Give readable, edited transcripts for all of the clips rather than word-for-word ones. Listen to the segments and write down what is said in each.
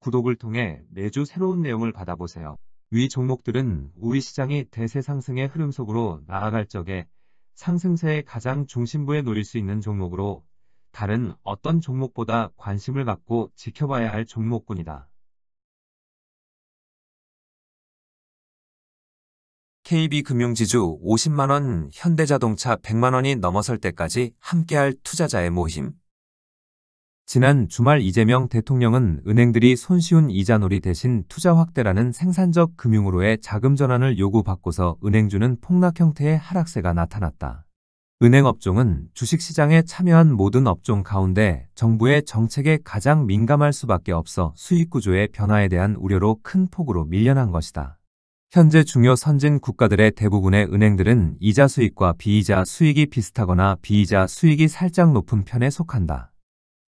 구독을 통해 매주 새로운 내용을 받아보세요. 위 종목들은 우리 시장이 대세 상승의 흐름 속으로 나아갈 적에 상승세의 가장 중심부에 놓일 수 있는 종목으로 다른 어떤 종목보다 관심을 갖고 지켜봐야 할 종목군이다. KB금융지주 50만원, 현대자동차 100만원이 넘어설 때까지 함께할 투자자의 모임. 지난 주말 이재명 대통령은 은행들이 손쉬운 이자놀이 대신 투자 확대라는 생산적 금융으로의 자금 전환을 요구받고서 은행주는 폭락 형태의 하락세가 나타났다. 은행업종은 주식시장에 참여한 모든 업종 가운데 정부의 정책에 가장 민감할 수밖에 없어 수익구조의 변화에 대한 우려로 큰 폭으로 밀려난 것이다. 현재 중요 선진 국가들의 대부분의 은행들은 이자 수익과 비이자 수익이 비슷하거나 비이자 수익이 살짝 높은 편에 속한다.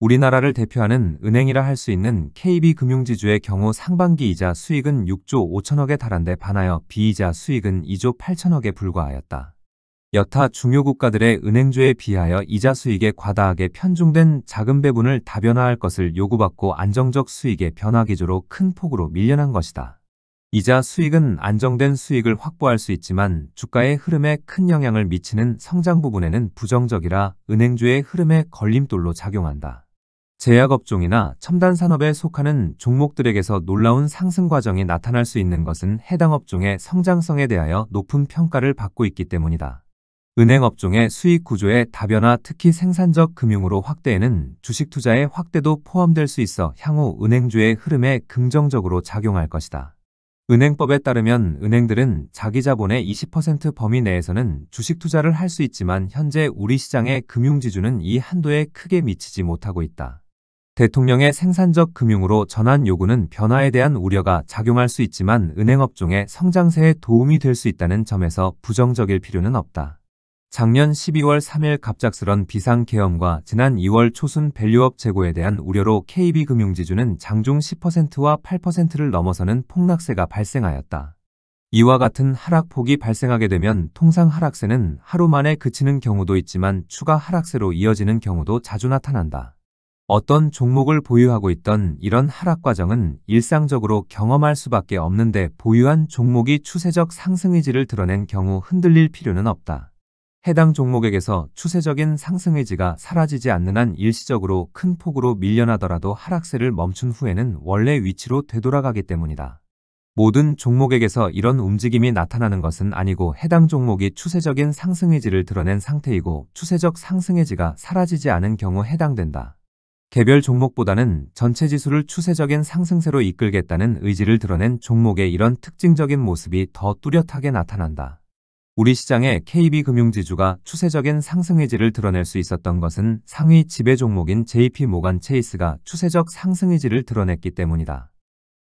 우리나라를 대표하는 은행이라 할 수 있는 KB금융지주의 경우 상반기 이자 수익은 6조 5천억에 달한데 반하여 비이자 수익은 2조 8천억에 불과하였다. 여타 중요 국가들의 은행주에 비하여 이자 수익에 과다하게 편중된 자금 배분을 다변화할 것을 요구받고 안정적 수익의 변화 기조로 큰 폭으로 밀려난 것이다. 이자 수익은 안정된 수익을 확보할 수 있지만 주가의 흐름에 큰 영향을 미치는 성장 부분에는 부정적이라 은행주의 흐름에 걸림돌로 작용한다. 제약업종이나 첨단산업에 속하는 종목들에게서 놀라운 상승 과정이 나타날 수 있는 것은 해당 업종의 성장성에 대하여 높은 평가를 받고 있기 때문이다. 은행업종의 수익 구조의 다변화, 특히 생산적 금융으로 확대에는 주식 투자의 확대도 포함될 수 있어 향후 은행주의 흐름에 긍정적으로 작용할 것이다. 은행법에 따르면 은행들은 자기 자본의 20% 범위 내에서는 주식 투자를 할 수 있지만 현재 우리 시장의 금융지주는 이 한도에 크게 미치지 못하고 있다. 대통령의 생산적 금융으로 전환 요구는 변화에 대한 우려가 작용할 수 있지만 은행업종의 성장세에 도움이 될 수 있다는 점에서 부정적일 필요는 없다. 작년 12월 3일 갑작스런 비상계엄과 지난 2월 초순 밸류업 재고에 대한 우려로 KB금융지주는 장중 10%와 8%를 넘어서는 폭락세가 발생하였다. 이와 같은 하락폭이 발생하게 되면 통상 하락세는 하루 만에 그치는 경우도 있지만 추가 하락세로 이어지는 경우도 자주 나타난다. 어떤 종목을 보유하고 있던 이런 하락 과정은 일상적으로 경험할 수밖에 없는데 보유한 종목이 추세적 상승 의지를 드러낸 경우 흔들릴 필요는 없다. 해당 종목에게서 추세적인 상승 의지가 사라지지 않는 한 일시적으로 큰 폭으로 밀려나더라도 하락세를 멈춘 후에는 원래 위치로 되돌아가기 때문이다. 모든 종목에게서 이런 움직임이 나타나는 것은 아니고 해당 종목이 추세적인 상승 의지를 드러낸 상태이고 추세적 상승 의지가 사라지지 않은 경우 해당된다. 개별 종목보다는 전체 지수를 추세적인 상승세로 이끌겠다는 의지를 드러낸 종목의 이런 특징적인 모습이 더 뚜렷하게 나타난다. 우리 시장의 KB금융지주가 추세적인 상승 의지를 드러낼 수 있었던 것은 상위 지배 종목인 JP모간 체이스가 추세적 상승 의지를 드러냈기 때문이다.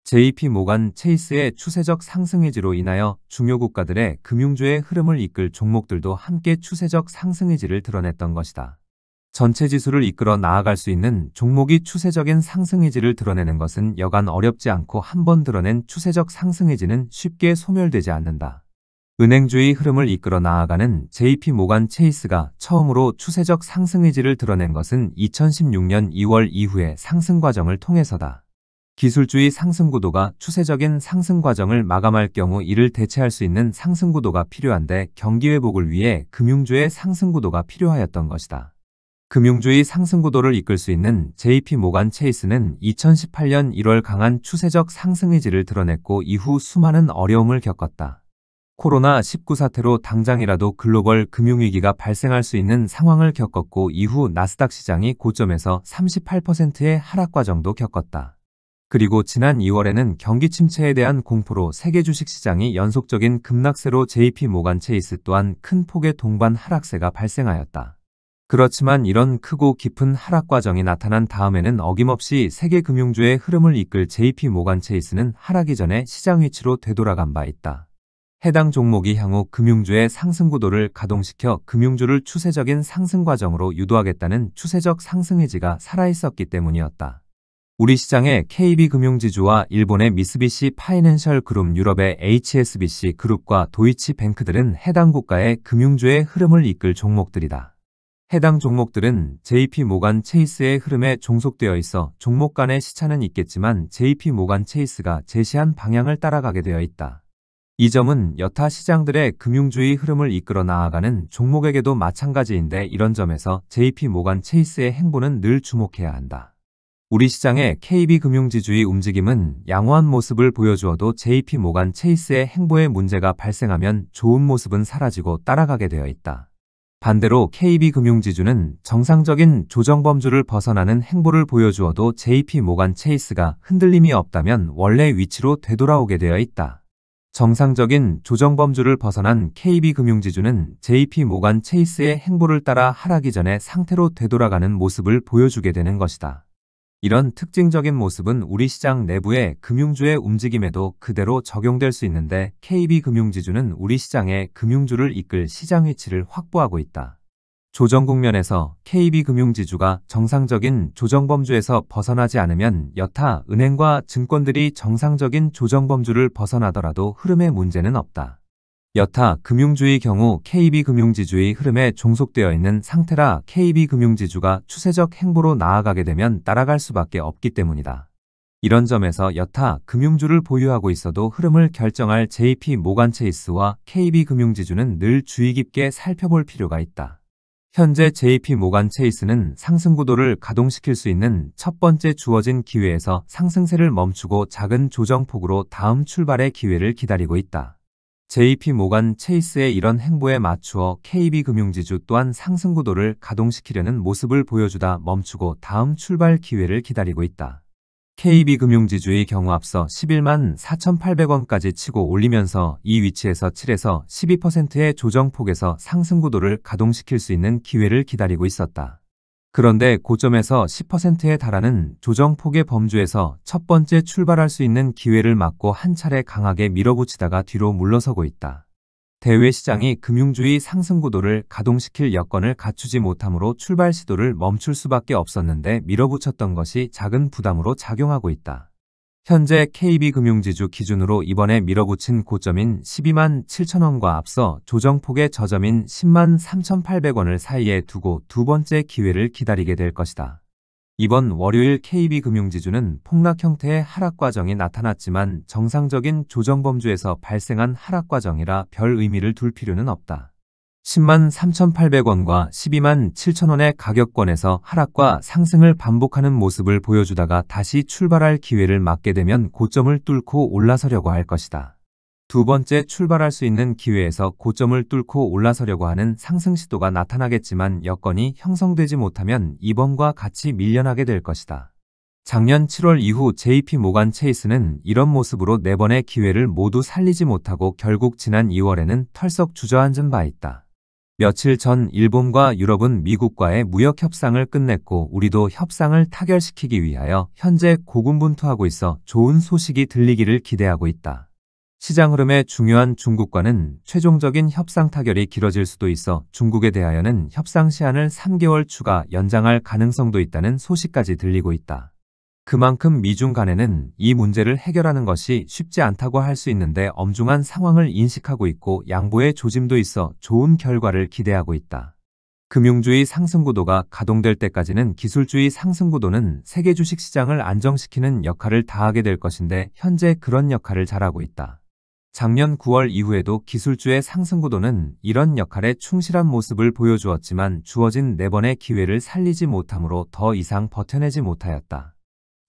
JP모간 체이스의 추세적 상승 의지로 인하여 중요 국가들의 금융주의 흐름을 이끌 종목들도 함께 추세적 상승 의지를 드러냈던 것이다. 전체 지수를 이끌어 나아갈 수 있는 종목이 추세적인 상승 의지를 드러내는 것은 여간 어렵지 않고 한번 드러낸 추세적 상승 의지는 쉽게 소멸되지 않는다. 은행주의 흐름을 이끌어 나아가는 JP모간 체이스가 처음으로 추세적 상승 의지를 드러낸 것은 2016년 2월 이후의 상승 과정을 통해서다. 기술주의 상승 구도가 추세적인 상승 과정을 마감할 경우 이를 대체할 수 있는 상승 구도가 필요한데 경기 회복을 위해 금융주의 상승 구도가 필요하였던 것이다. 금융주의 상승 구도를 이끌 수 있는 JP모간 체이스는 2018년 1월 강한 추세적 상승 의지를 드러냈고 이후 수많은 어려움을 겪었다. 코로나19 사태로 당장이라도 글로벌 금융위기가 발생할 수 있는 상황을 겪었고 이후 나스닥 시장이 고점에서 38%의 하락 과정도 겪었다. 그리고 지난 2월에는 경기 침체에 대한 공포로 세계 주식시장이 연속적인 급락세로 JP모간 체이스 또한 큰 폭의 동반 하락세가 발생하였다. 그렇지만 이런 크고 깊은 하락 과정이 나타난 다음에는 어김없이 세계 금융주의 흐름을 이끌 JP모간 체이스는 하락이 전에 시장 위치로 되돌아간 바 있다. 해당 종목이 향후 금융주의 상승 구도를 가동시켜 금융주를 추세적인 상승 과정으로 유도하겠다는 추세적 상승 의지가 살아있었기 때문이었다. 우리 시장의 KB금융지주와 일본의 미쓰비시 파이낸셜 그룹, 유럽의 HSBC 그룹과 도이치뱅크들은 해당 국가의 금융주의 흐름을 이끌 종목들이다. 해당 종목들은 JP모간 체이스의 흐름에 종속되어 있어 종목 간의 시차는 있겠지만 JP모간 체이스가 제시한 방향을 따라가게 되어 있다. 이 점은 여타 시장들의 금융주의 흐름을 이끌어 나아가는 종목에게도 마찬가지인데 이런 점에서 JP모간 체이스의 행보는 늘 주목해야 한다. 우리 시장의 KB금융지주의 움직임은 양호한 모습을 보여주어도 JP모간 체이스의 행보에 문제가 발생하면 좋은 모습은 사라지고 따라가게 되어 있다. 반대로 KB금융지주는 정상적인 조정범주를 벗어나는 행보를 보여주어도 JP모간 체이스가 흔들림이 없다면 원래 위치로 되돌아오게 되어 있다. 정상적인 조정범주를 벗어난 KB금융지주는 JP모간 체이스의 행보를 따라 하락이 전에 상태로 되돌아가는 모습을 보여주게 되는 것이다. 이런 특징적인 모습은 우리 시장 내부의 금융주의 움직임에도 그대로 적용될 수 있는데 KB금융지주는 우리 시장의 금융주를 이끌 시장 위치를 확보하고 있다. 조정 국면에서 KB금융지주가 정상적인 조정범주에서 벗어나지 않으면 여타 은행과 증권들이 정상적인 조정범주를 벗어나더라도 흐름에 문제는 없다. 여타 금융주의 경우 KB금융지주의 흐름에 종속되어 있는 상태라 KB금융지주가 추세적 행보로 나아가게 되면 따라갈 수밖에 없기 때문이다. 이런 점에서 여타 금융주를 보유하고 있어도 흐름을 결정할 JP모간 체이스와 KB금융지주는 늘 주의 깊게 살펴볼 필요가 있다. 현재 JP모간 체이스는 상승구도를 가동시킬 수 있는 첫 번째 주어진 기회에서 상승세를 멈추고 작은 조정폭으로 다음 출발의 기회를 기다리고 있다. JP모간 체이스의 이런 행보에 맞추어 KB금융지주 또한 상승구도를 가동시키려는 모습을 보여주다 멈추고 다음 출발 기회를 기다리고 있다. KB금융지주의 경우 앞서 11만 4,800원까지 치고 올리면서 이 위치에서 7에서 12%의 조정폭에서 상승구도를 가동시킬 수 있는 기회를 기다리고 있었다. 그런데 고점에서 10%에 달하는 조정폭의 범주에서 첫 번째 출발할 수 있는 기회를 막고 한 차례 강하게 밀어붙이다가 뒤로 물러서고 있다. 대외 시장이 금융주의 상승구도를 가동시킬 여건을 갖추지 못하므로 출발 시도를 멈출 수밖에 없었는데 밀어붙였던 것이 작은 부담으로 작용하고 있다. 현재 KB금융지주 기준으로 이번에 밀어붙인 고점인 12만 7천원과 앞서 조정폭의 저점인 10만 3,800원을 사이에 두고 두 번째 기회를 기다리게 될 것이다. 이번 월요일 KB금융지주는 폭락 형태의 하락 과정이 나타났지만 정상적인 조정범주에서 발생한 하락 과정이라 별 의미를 둘 필요는 없다. 10만 3,800원과 12만 7천원의 가격권에서 하락과 상승을 반복하는 모습을 보여주다가 다시 출발할 기회를 맞게 되면 고점을 뚫고 올라서려고 할 것이다. 두 번째 출발할 수 있는 기회에서 고점을 뚫고 올라서려고 하는 상승 시도가 나타나겠지만 여건이 형성되지 못하면 이번과 같이 밀려나게 될 것이다. 작년 7월 이후 JP모간 체이스는 이런 모습으로 4번의 기회를 모두 살리지 못하고 결국 지난 2월에는 털썩 주저앉은 바 있다. 며칠 전 일본과 유럽은 미국과의 무역 협상을 끝냈고 우리도 협상을 타결시키기 위하여 현재 고군분투하고 있어 좋은 소식이 들리기를 기대하고 있다. 시장 흐름에 중요한 중국과는 최종적인 협상 타결이 길어질 수도 있어 중국에 대하여는 협상 시한을 3개월 추가 연장할 가능성도 있다는 소식까지 들리고 있다. 그만큼 미중 간에는 이 문제를 해결하는 것이 쉽지 않다고 할 수 있는데 엄중한 상황을 인식하고 있고 양보의 조짐도 있어 좋은 결과를 기대하고 있다. 금융주의 상승구도가 가동될 때까지는 기술주의 상승구도는 세계 주식시장을 안정시키는 역할을 다하게 될 것인데 현재 그런 역할을 잘하고 있다. 작년 9월 이후에도 기술주의 상승구도는 이런 역할에 충실한 모습을 보여주었지만 주어진 4번의 기회를 살리지 못하므로 더 이상 버텨내지 못하였다.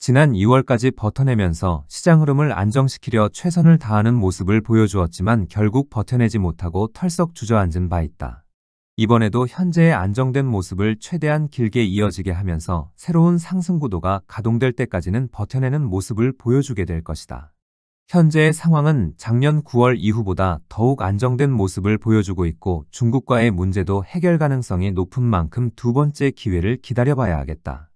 지난 2월까지 버텨내면서 시장 흐름을 안정시키려 최선을 다하는 모습을 보여주었지만 결국 버텨내지 못하고 털썩 주저앉은 바 있다. 이번에도 현재의 안정된 모습을 최대한 길게 이어지게 하면서 새로운 상승구도가 가동될 때까지는 버텨내는 모습을 보여주게 될 것이다. 현재의 상황은 작년 9월 이후보다 더욱 안정된 모습을 보여주고 있고 중국과의 문제도 해결 가능성이 높은 만큼 두 번째 기회를 기다려봐야 하겠다.